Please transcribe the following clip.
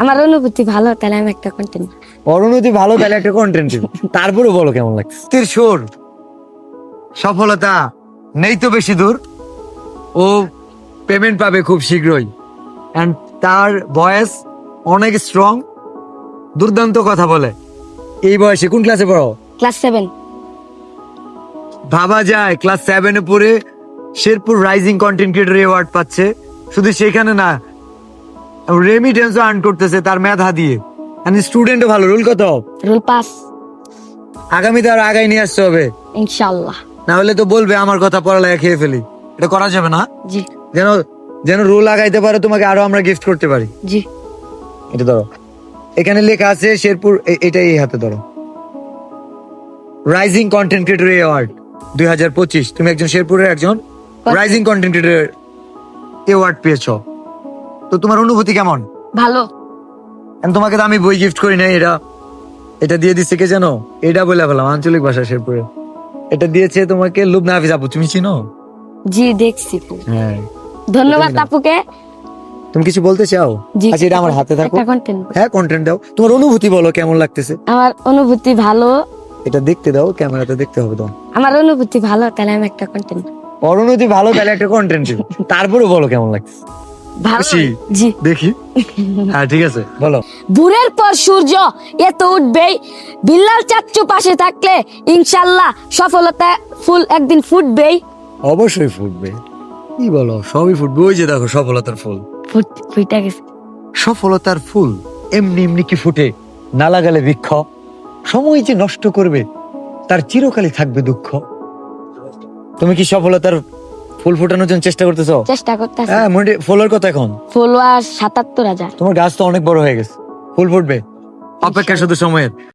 আমার অনুভূতি ভালো, তাহলে আমি একটা কন্টেন্ট। অরুণতি ভালো, তাহলে একটা কন্টেন্ট তারপরে বলো কেমন লাগছে। তীর সুর, সফলতা নেই তো বেশি দূর, ও পেমেন্ট পাবে খুব শীঘ্রই, এন্ড তার ভয়েস অনেক স্ট্রং, দুর্দান্ত কথা বলে। এই বয়সে কোন ক্লাসে পড়ো? ক্লাস 7। ভাবা যায় ক্লাস 7-এ পড়ে Sherpur rising content creator award পাচ্ছে। শুধু সেখানে না, রেমিটেন্সও আর্ন করতেছে তার মেধা দিয়ে। স্টুডেন্টও ভালো। রুল কত? Rule pass. আগামীতে আর আগাই নিয়ে আসতে হবে, ইনশাআল্লাহ। না হলে তো বলবে আমার কথা পড়ালেখা খেয়ে ফেলি। এটা করা যাবে না। জি যেন যেন রুল আগাইতে পারে, তোমাকে আরো আমরা গিফট করতে পারি। জি। এটা ধরো, এখানে লেখা আছে শেরপুর, এটা এই হাতে ধরো, রাইজিং কন্টেন্ট ক্রিয়েটর অ্যাওয়ার্ড 2025। তুমি একজন শেরপুরের একজন রাইজিং কন্টেন্ট ক্রিয়েটর অ্যাওয়ার্ড পেয়েছো। তো তোমার অনুভূতি কেমন? ভালো। And তোমাকে তো আমি বই গিফট করি নাই, এটা দিয়ে দিচ্ছে কে জানো? এটা বলে ফেলাম আঞ্চলিক ভাষা শেরপুরে। এটা দিয়েছে তোমাকে লুবনা হাফিজ আপু, তুমি চিনো? জি দেখছি। হ্যাঁ। ধন্যবাদ আপুকে। তুমি কিছু বলতে চাও? জি। আচ্ছা, এটা আমার হাতে থাকো। একটা কন্টেন্ট। হ্যাঁ, কন্টেন্ট দাও। তোমার অনুভূতি বলো কেমন লাগতেছে। আমার অনুভূতি ভালো। এটা দেখতে দাও, ক্যামেরাতে দেখতে হবে তো। আমার অনুভূতি ভালো, তাহলে আমি একটা কন্টেন্ট। অরুণতি ভালো, তাহলে একটা কন্টেন্ট তারপরে বলো কেমন লাগছে। ভালো। খুশি? জি। দেখি। হ্যাঁ, ঠিক আছে, বলো। ভোরের পর সূর্য এ তো উঠবেই, বিল্লাল চাচ্চু পাশে থাকলে ইনশাআল্লাহ সফলতা ফুল একদিন ফুটবেই। অবশ্যই ফুটবে। কি বলো, সবই ফুটবে। ওই যে দেখো সফলতার ফুল ফুটে গেছে। সফলতার ফুল এমনি এমনি কি ফুটে, না লাগালে বৃক্ষ। সময় যে নষ্ট করবে তার চিরকালই থাকবে দুঃখ। তুমি কি সফলতার ফুল ফোটানোর জন্য চেষ্টা করতেছো? চেষ্টা করতেছি। হ্যাঁ, ফলোয়ার কত এখন? ফলোয়ার ৭৭,০০০। তোমার গাছ তো অনেক বড় হয়ে গেছে, ফুল ফুটবে। অপেক্ষা শুধু সময়ের।